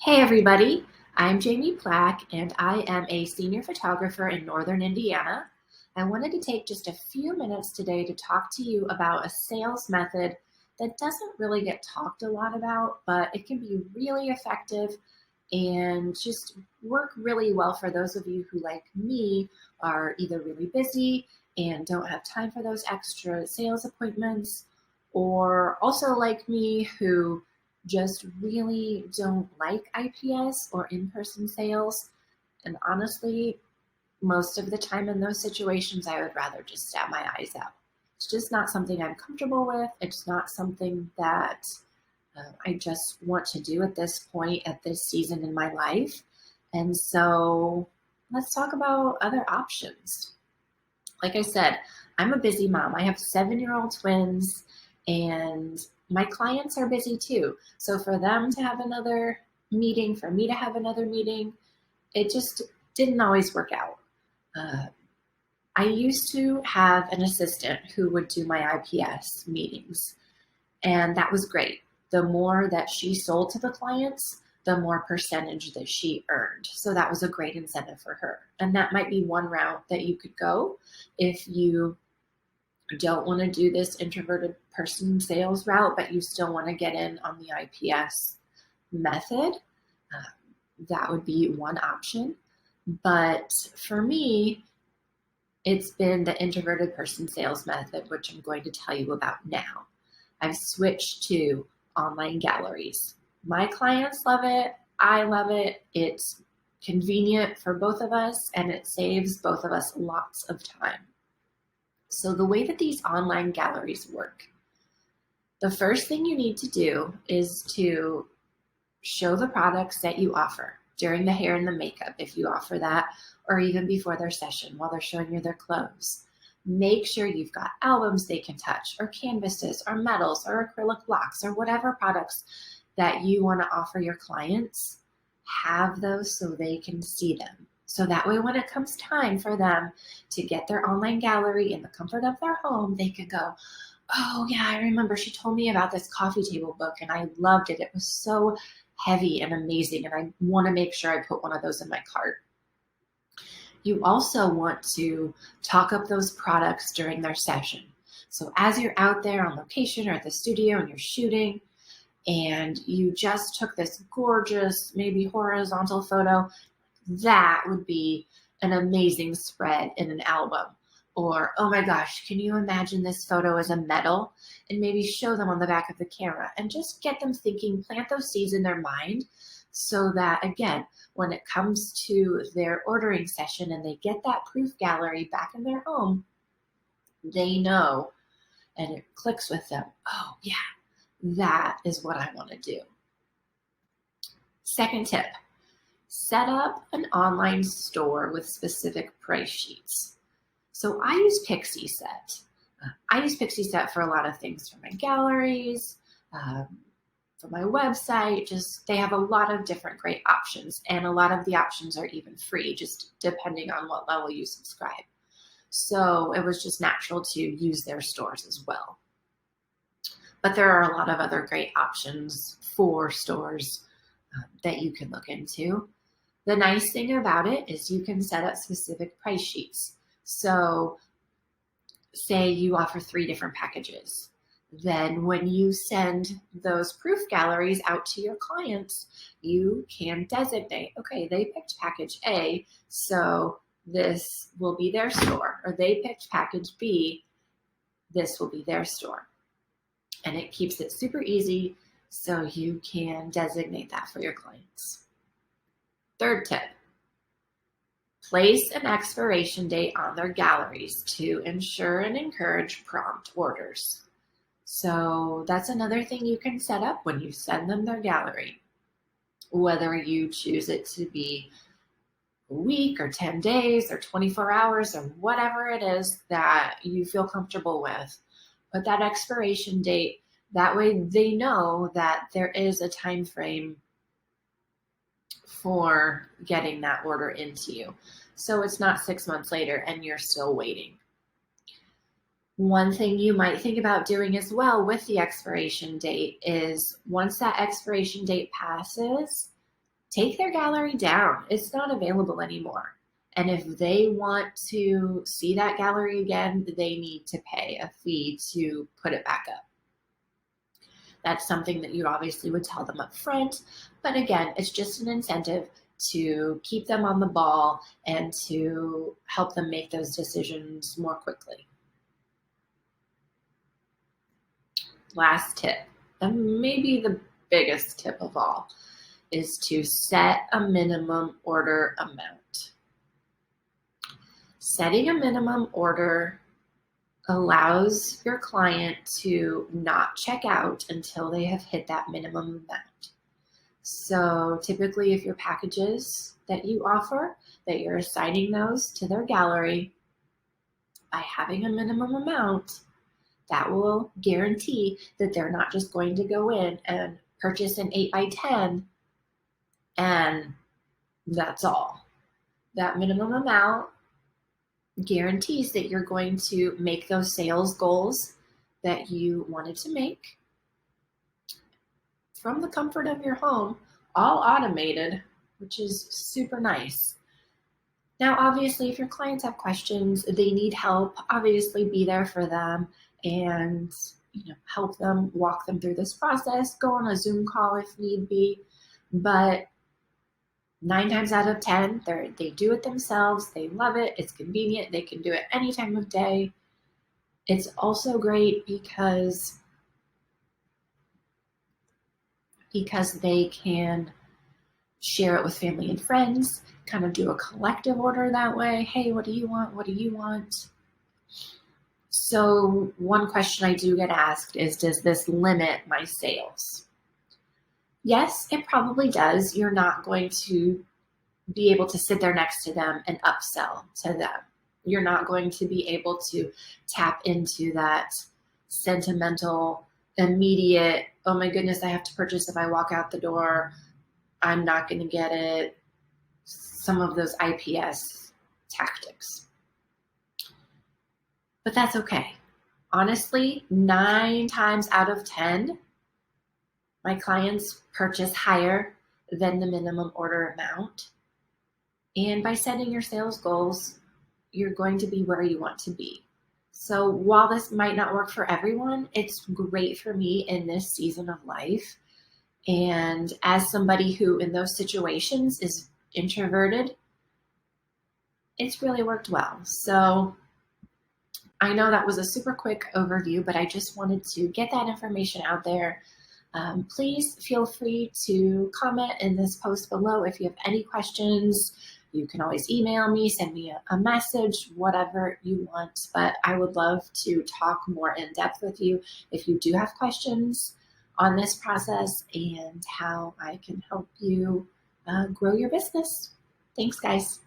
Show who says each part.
Speaker 1: Hey everybody, I'm Jamie Plack and I am a senior photographer in Northern Indiana. I wanted to take just a few minutes today to talk to you about a sales method that doesn't really get talked a lot about, but it can be really effective and just work really well for those of you who, like me, are either really busy and don't have time for those extra sales appointments, or also like me who just really don't like IPS or in-person sales. And honestly, most of the time in those situations, I would rather just stab my eyes out. It's just not something I'm comfortable with. It's not something that I just want to do at this point, at this season in my life. And so let's talk about other options. Like I said, I'm a busy mom. I have 7-year-old twins, and my clients are busy too. So for them to have another meeting, for me to have another meeting, it just didn't always work out. Uh, I used to have an assistant who would do my IPS meetings, and that was great. The more that she sold to the clients, the more percentage that she earned. So that was a great incentive for her. And that might be one route that you could go if you don't want to do this introverted person sales route, but you still want to get in on the IPS method. That would be one option. But for me, it's been the introverted person sales method, which I'm going to tell you about now. I've switched to online galleries. My clients love it. I love it. It's convenient for both of us, and it saves both of us lots of time. So the way that these online galleries work, the first thing you need to do is to show the products that you offer during the hair and the makeup, if you offer that, or even before their session while they're showing you their clothes. Make sure you've got albums they can touch, or canvases, or metals, or acrylic blocks, or whatever products that you want to offer your clients. Have those so they can see them. So that way, when it comes time for them to get their online gallery in the comfort of their home, they can go, oh yeah, I remember she told me about this coffee table book and I loved it. It was so heavy and amazing, and I want to make sure I put one of those in my cart. You also want to talk up those products during their session. So as you're out there on location or at the studio and you're shooting, and you just took this gorgeous, maybe horizontal photo, that would be an amazing spread in an album. Or, oh my gosh, can you imagine this photo as a medal? And maybe show them on the back of the camera and just get them thinking, plant those seeds in their mind so that, again, when it comes to their ordering session and they get that proof gallery back in their home, they know and it clicks with them. Oh yeah, that is what I want to do. Second tip, set up an online store with specific price sheets. So I use Pixieset. I use Pixieset for a lot of things, for my galleries, for my website. Just they have a lot of different great options, and a lot of the options are even free, just depending on what level you subscribe. So it was just natural to use their stores as well. But there are a lot of other great options for stores that you can look into. The nice thing about it is you can set up specific price sheets. So say you offer 3 different packages. Then when you send those proof galleries out to your clients, you can designate, okay, they picked package A, so this will be their store. Or they picked package B, this will be their store. And it keeps it super easy so you can designate that for your clients. Third tip, place an expiration date on their galleries to ensure and encourage prompt orders. So that's another thing you can set up when you send them their gallery, whether you choose it to be a week or 10 days or 24 hours or whatever it is that you feel comfortable with. Put that expiration date. That way they know that there is a time frame for getting that order into you. So it's not 6 months later and you're still waiting. One thing you might think about doing as well with the expiration date is once that expiration date passes, take their gallery down. It's not available anymore. And if they want to see that gallery again, they need to pay a fee to put it back up. That's something that you obviously would tell them up front. But again, it's just an incentive to keep them on the ball and to help them make those decisions more quickly. Last tip, and maybe the biggest tip of all, is to set a minimum order amount. Setting a minimum order allows your client to not check out until they have hit that minimum amount. So typically, if your packages that you offer, that you're assigning those to their gallery, by having a minimum amount, that will guarantee that they're not just going to go in and purchase an 8x10 and that's all. That minimum amount guarantees that you're going to make those sales goals that you wanted to make from the comfort of your home, all automated, which is super nice. Now, obviously, if your clients have questions, they need help, obviously be there for them and help them, walk them through this process, go on a Zoom call if need be. But 9 times out of 10, they do it themselves. They love it. It's convenient. They can do it any time of day. It's also great because they can share it with family and friends, kind of do a collective order that way. Hey, what do you want? What do you want? So one question I do get asked is, does this limit my sales? Yes, it probably does. You're not going to be able to sit there next to them and upsell to them. You're not going to be able to tap into that sentimental, immediate, oh my goodness, I have to purchase if I walk out the door. I'm not going to get it. Some of those IPS tactics. But that's okay. Honestly, 9 times out of 10, my clients purchase higher than the minimum order amount. And by setting your sales goals, you're going to be where you want to be. So while this might not work for everyone, it's great for me in this season of life. And as somebody who in those situations is introverted, it's really worked well. So I know that was a super quick overview, but I just wanted to get that information out there. Please feel free to comment in this post below if you have any questions. You can always email me, send me a message, whatever you want. But I would love to talk more in depth with you if you do have questions on this process and how I can help you grow your business. Thanks, guys.